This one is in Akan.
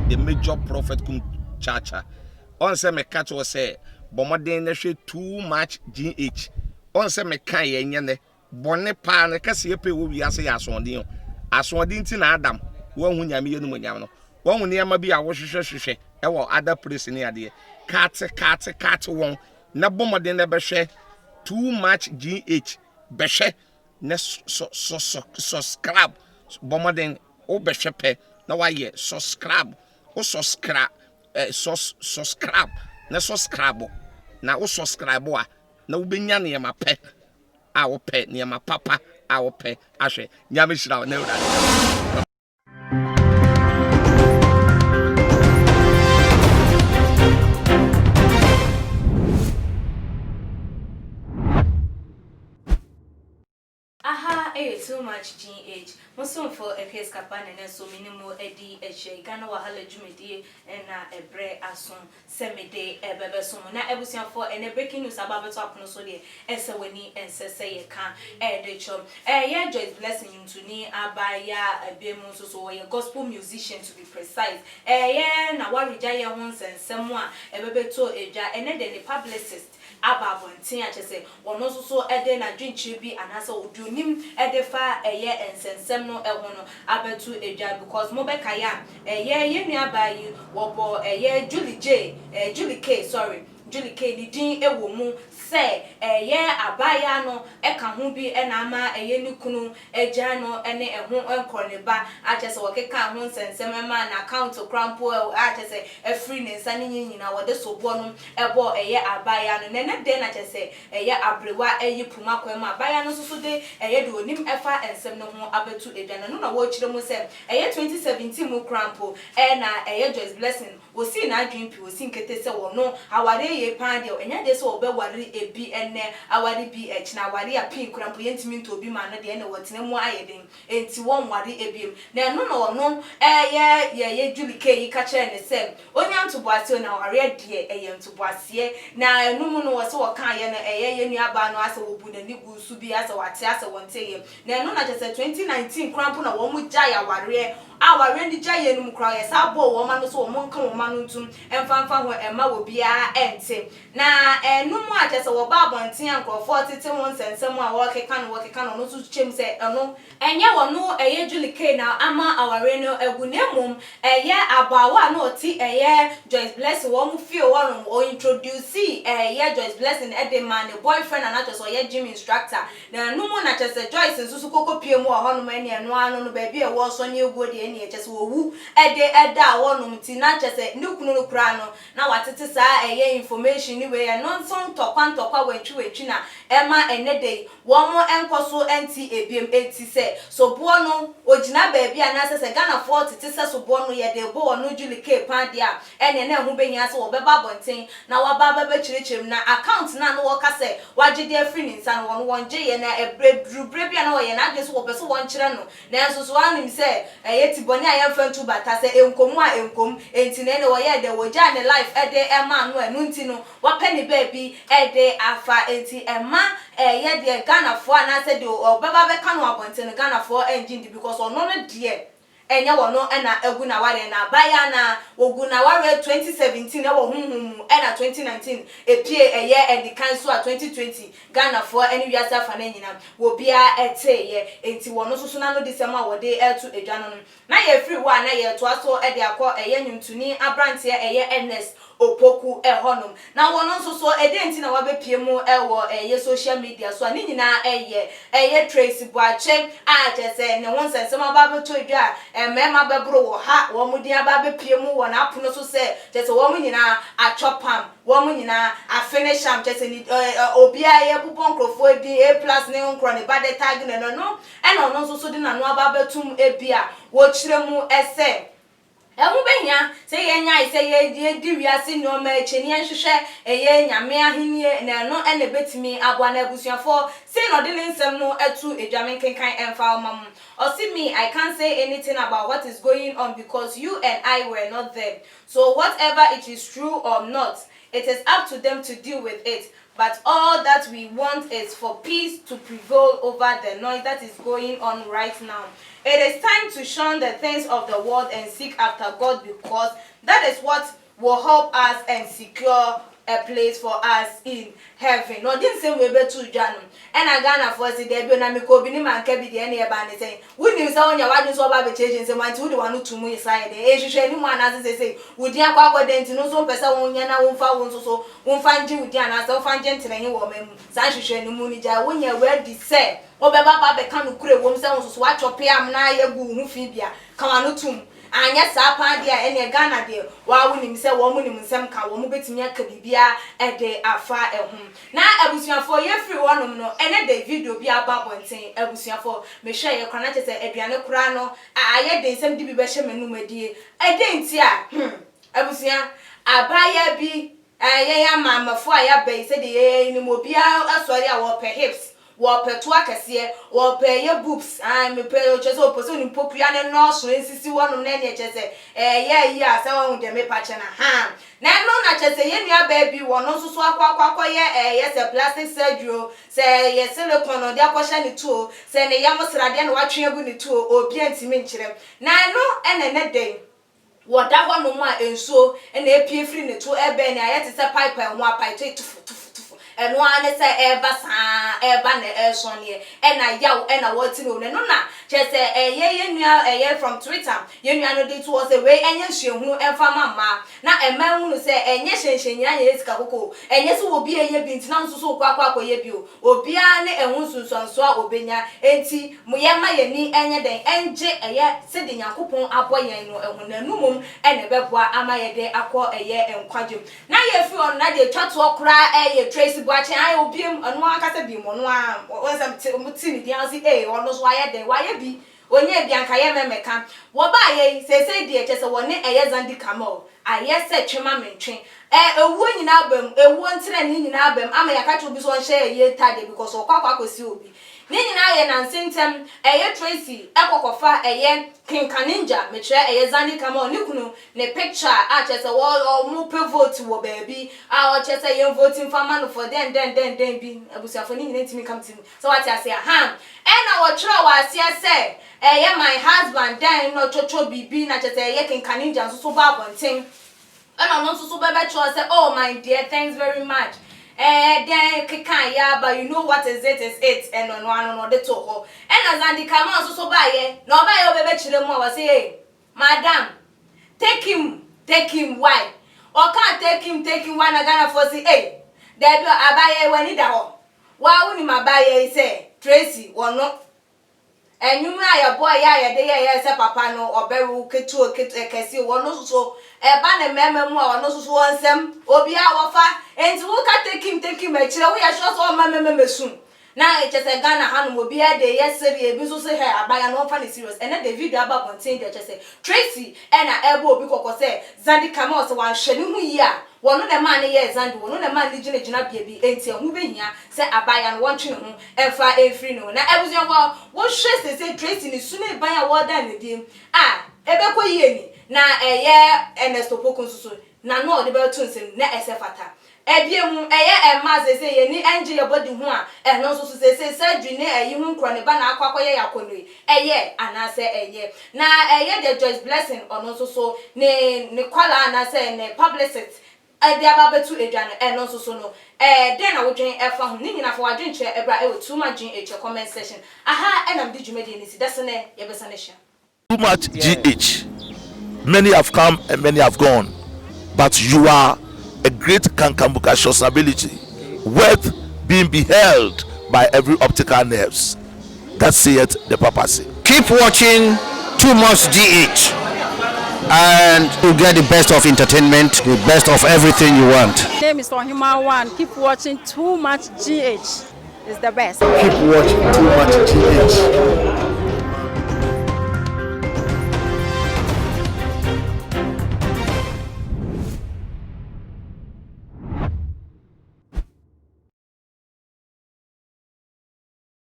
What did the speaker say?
the major prophet kum chacha. On say me catch was say bomoden na hwe too much GH. On say me kan ye nyane bone pa na kase ye pe wo wiase ya asondin. Asondin ti na Adam wo hu nyame ye no nyam no. Wo hu ne ma bi a wo hwehwehwehwe e wo other place ni ade. Cat won na bomoden na be hwe too much GH be hwe na subscribe bomoden o be hwe pe na wa ye subscribe o subscribe subscribe na subscribe na o subscribe a na wo benya ne ma pe a wo pe ne ma papa a wo pe ahwe nyame hira na ewura. Too much GH. Most for a case capan and so minimal Eddie a shake. I know a halal jumidi and a bre asun semide a bebesum. Now everything for and a breaking news about talk no so dear. Esa weni and say a can air the chum. Yeah, Joyce blessing you to me. Abaya a bemus so a gospel musician to be precise. Yeah, now what Rijaya once and someone a bebeto a jar and then the publicist. Aba bontin a chese wono so ede na dwinchire bi anasa odunim ede fa eye ensensem no eho no abetu edwa because mo beka ya ye nua ba yi wo bo eye Julie K sorry Julie K di din ewo mu se eye abaya no eka ho bi e na ama eye ni kunu eja no ene eho enkro ne ba a chese wo keka ho nsensem ma na account crampo a chese e free ne nsa ne nyina wo de sobo no ebo eye abaya no ne den na chese eye abrewa eye puma kwema abaya no so de eye de onim efa ensem no ho abetu edwa no na wo kire mu se eye 2017 mu crampo e na eye Joyce blessing wo si na adwin pi wo si nkete se wo no aware ye pan de enya de se wo be ware ebi ene aware bi na aware a pin crampo yentimi nto obi ma no de ene wotene mu ayeden enti won ware ebiem na no no ye Julie K ka kire ne se onya ntoboase na ware de eye ntoboase na enum no wo se wo kan ye no ye nua ba no ase wo bu na ni gu su bi ase wate ase wonte ye na no na chese 2019 crampo na wo mu jaya ware aware ndi jaye no mu kra ye sa bo wo ma no so wo mo nkan wo ma no ntum emfanfa ho ema wo bia ente na enum a chese wo ba bonten ankrofo tete won sensem a wo keka no no so chem se eno enye wo no eye Julie K na ama aware no egu nemum eye abawa no ti eye Joyce Bless wo mu fie wo no o introduce eye Joyce Blessing ede man boyfriend and actress or ye gym instructor na numu na chese Joyce nsusu koko pie mu ho no mani eno anu no ba bia wo so ne egu de ene chese wo wu eda wo no mti na chese ndukunu no kura no na watete sa eye information ni we no nson tokwa wetwi na ema enede wo mo enkoso enti ebiem enti se so bo no ogina ba bia na sese Ghana 40 tete so bo no ye de bo no Julie K pan dia ene na hu benya se wo beba bonten na wa ba chirechirem na account na no wo ka se wagide free ni nsa no won je ye na ebre bia na wo ye na adwe so wo be so won kire no na enso so anim se eye tiboni ayemfantu bata se enkomu a enkom enti na ne wo ye de wo ja ne life ede ema no enu nti no wa peni baby ede afa enti ema ye de Ghana fo na se de obeba be ka no abonten Ghana fo engine because ono no de enya wono ena egu na ware na baya na ogu na ware 2017 e wo hunhum ena 2019 epie eye edikan so a 2020 Ghana for eni wiasa fa na nyina wo bia eteye enti wono soso na no disema wo de etu edwano no na ye free wa na ye to aso e de akọ eye nyuntuni abrante eye NS opoku ehonum na wono soso edenti na wabepie mu ewo eye social media so ani nyina eye Tracy Boache a chese ne won sensema babeto edwa mema bebro wo ha wo mudi ababepie mu wo na apono so se chese wo mu nyina achopam wo mu nyina afinish am chese ni obi aye bubo nkrofo di A+ ne nkro ne bade tag ne no ena ono soso di na no ababetum ebia wo kire mu ese emu behia se ye nya se ye di wiase no ma echeni enhwehwe eye nyame ahenie na no ene betimi aboa na abusuafo se no de nsem no etu edwame kenkan emfa omam me I can't say anything about what is going on because you and I were not there, so whatever it is true or not, It is up to them to deal with it. But all that we want is for peace to prevail over the noise that is going on right now. It is time to shun the things of the world and seek after God, because that is what will help us and secure a place for us in heaven. No, didn't say we be too janum. And I gonna force it there be na me ko bi ni man ka bi de na e ba ne say. We nim say onya wadun so ba be change say man ti we want to mu inside there. E hwehwe ni mu ana say we di akwa denti no so pesa wonya na wo mfa wo so wo mfa nji we di ana say wo fa nje ntene hin wo mem. Sa hwehwe ni mu ni ja wonya ready say. Wo be ba be kan kure wo mse wo so wa chope am na ye gu hu fi bia. Kan anu tum. Anya sapa dia ene Ghana de wa wonim se wo munim nsem ka wo mu betimi aka bibia e de afa ehum na abusuafo ye free wonom no ene de video bi aba bonten abusuafo me hwe ye kwana che se aduane kura no aye de nsem di bi be hye menum adie e de nti a abusua abaya bi ye ya mamafo aya be se de ye ni mo bia asori a wo pe hips wo pe to akese wo pe ye boobs me pe o chese o poso ni popua ne no so ensisi wonom na ne chese ye yi a se won de me pa che na ha na no na chese ye nua ba bi wono so so akwa ye se plastic surgery se ye silicone no de akwhya ni tuo se ne yam srade na watwe agu ni tuo obi antimi nkyerem na no ene ne den woda hono mu a ensuo na epie free ne tuo ebe ne ayete se pipe ho apaito tufu eno ane se eba sa eba na esonye ena yaw ena woti no na chese ye nua from Twitter ye nua no dey to say we enye hwehunu emfa mama na ema hunu se enye hyenhyenya ye sika koko enye se obi eye bi ntina nso so kwa ye bi obi a ne ehun sunsunso a obenya enti muyema ye ni enye den enje eye se de Yakopon aboyen no ehun nanumum ene beboa ama ye de akọ eye enkwadwem na ye fi on na de twato okra eye Tracy Boache ayi obiem anu aka se bi mo no a wonsam ti ni dia si ono so aye den waye bi onye bi anka ye memeka wo ba ye se die che se woni eye Zandi Kamal aye se twema mentwe ewu nyina abam ewu ntire ni nyina abam ama yaka obi so nhye ye tade because okwa kosi obi ni nyina ye na nsentem eye Tracy ekokofa eye King Kaninja metre eye Zandi Kamal ni kunu ne picture a che se wo mu pe vote wo baby a o che se ye voting for man for den bi abusuafo ni nyina ntimi come to so what I say ha na wo tro wa asia se eye my husband den no chocho bibi na che se eye King Kaninja so ba bonten and no so bebe cho say oh my dear thanks very much then kikan ya but you know what is it and no de to ho and Zandi Kamal so ba ye no ba ye bebe chire mu wa say hey madam take him why or can't take him why na Ghana for say hey there be abaye wani da ho wa woni mabaye say Tracy wono enyuma ya boy ya de ya se papa no oberu ketu ekesi wono so eba na meme mu a wono so wonsem obi a wofa enti wo ka take him e kire wo ya sure so meme mesun na echese Ghana hanu obi a de yeseri ebi so se he abaya no fa ni serious ene the video aba contain de echese Tracy ena ebo obi kokko se Zandi Kamal so wan hwani hu yi a wono de man ye Zandi wono de man ni gina bia bi enti hu behia se abaya no wontwe hu emfa efri no na ebuzion wo hwe se Tracy ni sune ban a wo da ne dim ebe ko yie ni na Ernesto Pokun so na no de be tun nsem na esefata ebiemu emma se ye ni enje your body hu a no so se surgery ne hu nkro ne ba na akwakoye yakonoi anase na the Joyce Blessing ono so ne kwala anase ne publicist ade ababetu edwane no so no den na wodwen efa hu ni nyina fo wadwen che ebra e too much in comment section enam di dwumede ni si dasene ye besane hia too much GH. Many have come and many have gone, but you are a great Kankambuka ability, worth being beheld by every optical nerves. That saith the papacy. Keep watching Too Much GH, and you get the best of entertainment, the best of everything you want. My name is Ohima One. Keep watching Too Much GH. It's the best. Keep watching Too Much GH.